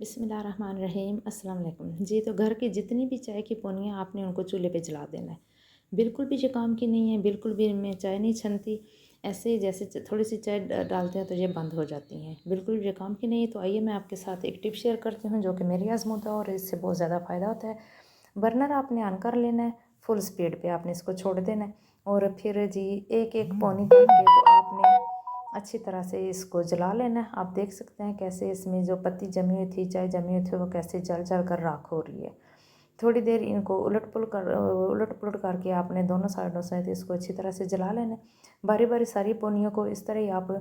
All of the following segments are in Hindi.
बिस्मिल्लाहिर्रहमानिर्रहीम अस्सलाम वालेकुम जी। तो घर की जितनी भी चाय की पोनियाँ आपने उनको चूल्हे पे जला देना है। बिल्कुल भी ये काम की नहीं है, बिल्कुल भी इनमें चाय नहीं छनती। ऐसे ही जैसे थोड़ी सी चाय डालते हैं तो ये बंद हो जाती हैं, बिल्कुल भी ये काम की नहीं है। तो आइए मैं आपके साथ एक टिप शेयर करती हूँ जो कि मेरी आजमूदा है और इससे बहुत ज़्यादा फ़ायदा होता है। बर्नर आपने ऑन कर लेना है, फुल स्पीड पे आपने इसको छोड़ देना है और फिर जी एक एक पौनी करके तो आपने अच्छी तरह से इसको जला लेना है। आप देख सकते हैं कैसे इसमें जो पत्ती जमी हुई थी, चाय जमी हुई थी, वो कैसे जल जल कर राख हो रही है। थोड़ी देर इनको उलट पुलट करके आपने दोनों साइडों से इसको अच्छी तरह से जला लेना है। बारी बारी सारी पोनियों को इस तरह ही आप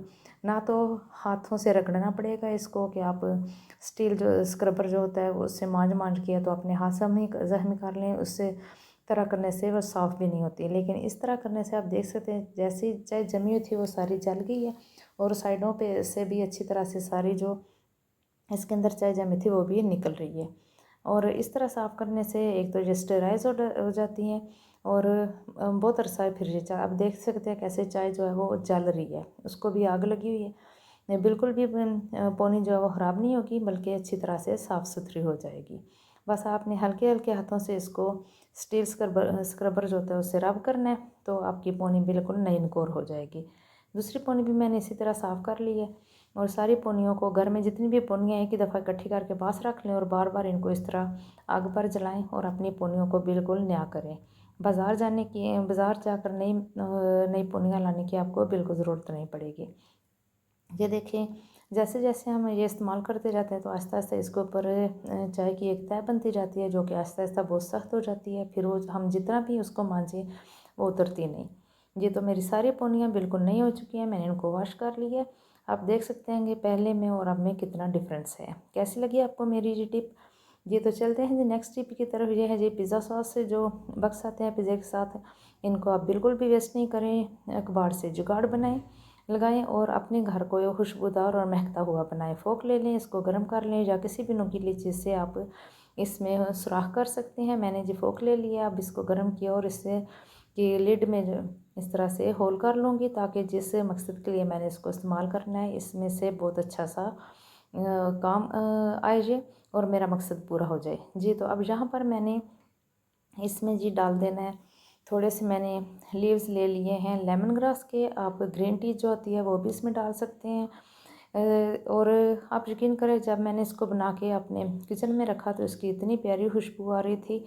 ना तो हाथों से रगड़ना पड़ेगा इसको कि आप स्टील जो स्क्रबर जो होता है वो उससे मांझ किया तो अपने हाथ जख्मी कर लें। उससे तरह करने से वो साफ़ भी नहीं होती है, लेकिन इस तरह करने से आप देख सकते हैं जैसी चाय जमी हुई थी वो सारी जल गई है और साइडों पे से भी अच्छी तरह से सारी जो इसके अंदर चाय जमी थी वो भी निकल रही है। और इस तरह साफ़ करने से एक तो ये स्टेराइज हो जाती हैं और बहुत अरसा फिर ये चाय आप देख सकते हैं कैसे चाय जो है वो जल रही है, उसको भी आग लगी हुई है। बिल्कुल भी पौनी जो है वो ख़राब नहीं होगी बल्कि अच्छी तरह से साफ़ सुथरी हो जाएगी। बस आपने हल्के हल्के हाथों से इसको स्टील स्क्रबर जो होता है उससे रब करना है तो आपकी पौनी बिल्कुल नई नकोर हो जाएगी। दूसरी पौनी भी मैंने इसी तरह साफ़ कर ली है और सारी पौनियों को घर में जितनी भी पौनियाँ एक ही दफ़ा इकट्ठी करके पास रख लें और बार बार इनको इस तरह आग पर जलाएं और अपनी पौनियों को बिल्कुल नया करें। बाज़ार जाकर नई नई पौनियाँ लाने की आपको बिल्कुल ज़रूरत नहीं पड़ेगी। ये देखें जैसे जैसे हम ये इस्तेमाल करते जाते हैं तो आहिस्ता आहिस्ता इसके ऊपर चाय की एक तह बनती जाती है जो कि आहिस्ता आहिस्ता बहुत सख्त हो जाती है। फिर वो हम जितना भी उसको मांजें वो उतरती नहीं। ये तो मेरी सारी पौनियाँ बिल्कुल नई हो चुकी हैं, मैंने इनको वॉश कर ली है। आप देख सकते हैं कि पहले में और अब में कितना डिफरेंस है। कैसी लगी आपको मेरी ये टिप? ये तो चलते हैं जी नेक्स्ट टिप की तरफ। ये है जी पिज़्ज़ा सॉस से जो बक्स आते हैं पिज़्ज़े के साथ, इनको आप बिल्कुल भी वेस्ट नहीं करें, अखबार से जुगाड़ बनाएं लगाएं और अपने घर को ये खुशबूदार और महकता हुआ बनाएं। फोक ले लें, इसको गर्म कर लें या किसी भी नुकीली चीज़ से आप इसमें सुराख कर सकते हैं। मैंने जी फोक ले लिया, अब इसको गर्म किया और इससे कि लिड में जो इस तरह से होल कर लूँगी ताकि जिस मकसद के लिए मैंने इसको इस्तेमाल करना है इसमें से बहुत अच्छा सा काम आए जे और मेरा मकसद पूरा हो जाए जी। तो अब यहाँ पर मैंने इसमें जी डाल देना है थोड़े से मैंने लीव्स ले लिए हैं लेमन ग्रास के। आप ग्रीन टी जो होती है वो भी इसमें डाल सकते हैं। और आप यकीन करें जब मैंने इसको बना के अपने किचन में रखा तो इसकी इतनी प्यारी खुशबू आ रही थी,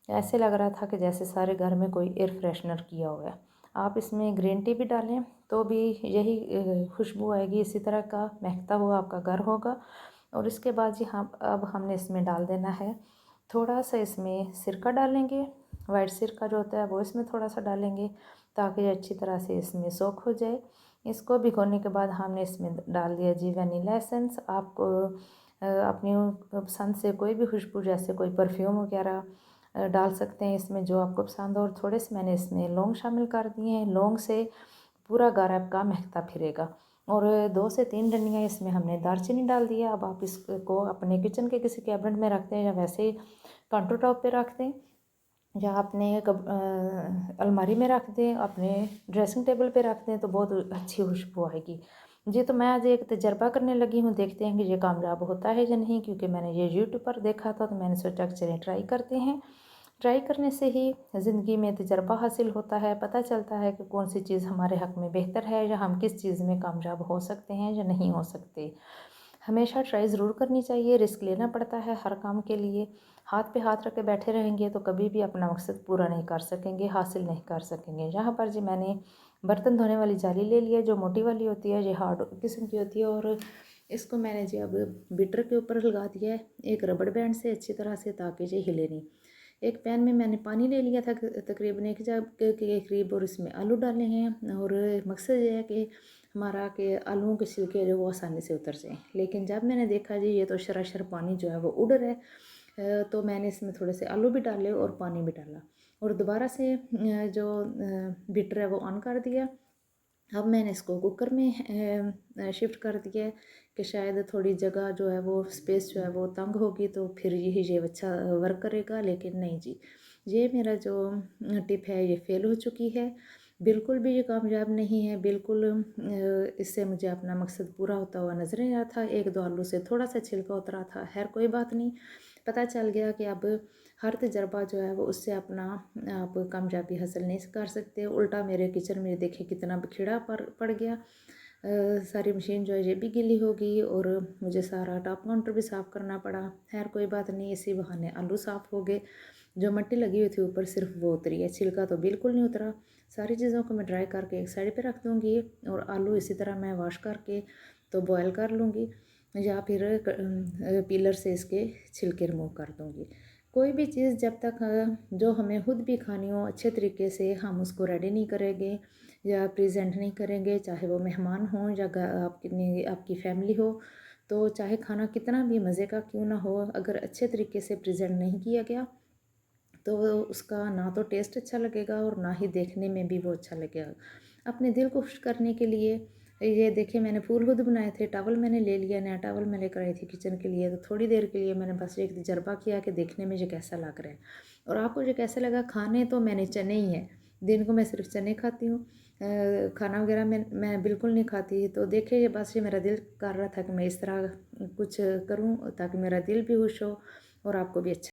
ऐसे लग रहा था कि जैसे सारे घर में कोई एयर फ्रेशनर किया हुआ है। आप इसमें ग्रीन टी भी डालें तो भी यही खुशबू आएगी, इसी तरह का महकता हुआ आपका घर होगा। और इसके बाद जी हम अब हमने इसमें डाल देना है थोड़ा सा, इसमें सिरका डालेंगे, वाइट सिरका जो होता है वो इसमें थोड़ा सा डालेंगे ताकि अच्छी तरह से इसमें सोख हो जाए। इसको भिगोने के बाद हमने इसमें डाल दिया जी वनीला एसेंस। आप अपनी पसंद से कोई भी खुशबू जैसे कोई परफ्यूम वगैरह डाल सकते हैं इसमें जो आपको पसंद हो। और थोड़े से मैंने इसमें लौंग शामिल कर दिए हैं, लौंग से पूरा घर आपका महकता फिरेगा। और 2 से 3 डंडियाँ इसमें हमने दालचीनी डाल दिया। अब आप इसको अपने किचन के किसी कैबिनेट में रखते हैं या वैसे ही काउंटर टॉप पे रख दें या अपने अलमारी में रख दें, अपने ड्रेसिंग टेबल पे रख दें तो बहुत अच्छी खुशबू आएगी जी। तो मैं आज एक तजर्बा करने लगी हूँ, देखते हैं कि ये कामयाब होता है या नहीं, क्योंकि मैंने ये यूट्यूब पर देखा था तो मैंने सोचा कि चलिए ट्राई करते हैं। ट्राई करने से ही ज़िंदगी में तजर्बा हासिल होता है, पता चलता है कि कौन सी चीज़ हमारे हक़ में बेहतर है या हम किस चीज़ में कामयाब हो सकते हैं या नहीं हो सकते। हमेशा ट्राई ज़रूर करनी चाहिए, रिस्क लेना पड़ता है हर काम के लिए। हाथ पे हाथ रख के बैठे रहेंगे तो कभी भी अपना मकसद पूरा नहीं कर सकेंगे, हासिल नहीं कर सकेंगे। यहाँ पर जी मैंने बर्तन धोने वाली जाली ले ली है जो मोटी वाली होती है, ये हार्ड किस्म की होती है। और इसको मैंने जी अब बीटर के ऊपर लगा दिया है एक रबड़ बैंड से अच्छी तरह से ताकि ये हिले नहीं। एक पैन में मैंने पानी ले लिया था तकरीबन 1 जग के करीब और इसमें आलू डाले हैं और मकसद ये है कि हमारा कि आलूओं के छिलके जो वो आसानी से उतर जाएँ। लेकिन जब मैंने देखा जी ये तो शराशर पानी जो है वो उड़ रहा है, तो मैंने इसमें थोड़े से आलू भी डाले और पानी भी डाला और दोबारा से जो बीटर है वो ऑन कर दिया। अब मैंने इसको कुकर में शिफ्ट कर दिया है कि शायद थोड़ी जगह जो है वो स्पेस जो है वो तंग होगी तो फिर ये अच्छा वर्क करेगा, लेकिन नहीं जी, ये मेरा जो टिप है ये फेल हो चुकी है। बिल्कुल भी ये कामयाब नहीं है, बिल्कुल इससे मुझे अपना मकसद पूरा होता हुआ नज़र नहीं आ रहा था। 1-2 आलू से थोड़ा-सा छिलका उतरा था, खैर कोई बात नहीं। पता चल गया कि अब हर तजर्बा जो है वो उससे अपना आप कामयाबी हासिल नहीं कर सकते। उल्टा मेरे किचन में देखिए कितना बिखेड़ा पड़ गया। सारी मशीन जो है ये भी गीली हो गई और मुझे सारा टॉप काउंटर भी साफ़ करना पड़ा। खैर कोई बात नहीं, इसी बहाने आलू साफ़ हो गए। जो मिट्टी लगी हुई थी ऊपर सिर्फ वो उतरी है, छिलका तो बिल्कुल नहीं उतरा। सारी चीज़ों को मैं ड्राई करके एक साइड पे रख दूँगी और आलू इसी तरह मैं वॉश करके तो बॉयल कर लूँगी या फिर पीलर से इसके छिलके रिमूव कर दूँगी। कोई भी चीज़ जब तक जो हमें खुद भी खानी हो अच्छे तरीके से हम उसको रेडी नहीं करेंगे या प्रेजेंट नहीं करेंगे, चाहे वो मेहमान हों या आपकी फैमिली हो, तो चाहे खाना कितना भी मज़े का क्यों ना हो, अगर अच्छे तरीके से प्रेजेंट नहीं किया गया तो उसका ना तो टेस्ट अच्छा लगेगा और ना ही देखने में भी वो अच्छा लगेगा। अपने दिल को खुश करने के लिए ये देखिए मैंने फूल खुद बनाए थे, टॉवल मैंने ले लिया, नया टॉवल मैं लेकर आई थी किचन के लिए, तो थोड़ी देर के लिए मैंने बस एक तजर्बा किया कि देखने में ये कैसा लग रहा है और आपको ये कैसा लगा। खाने तो मैंने चने ही हैं, दिन को मैं सिर्फ चने खाती हूँ, खाना वगैरह मैं बिल्कुल नहीं खाती। तो देखिए बस ये मेरा दिल कर रहा था कि मैं इस तरह कुछ करूँ ताकि मेरा दिल भी खुश हो और आपको भी अच्छा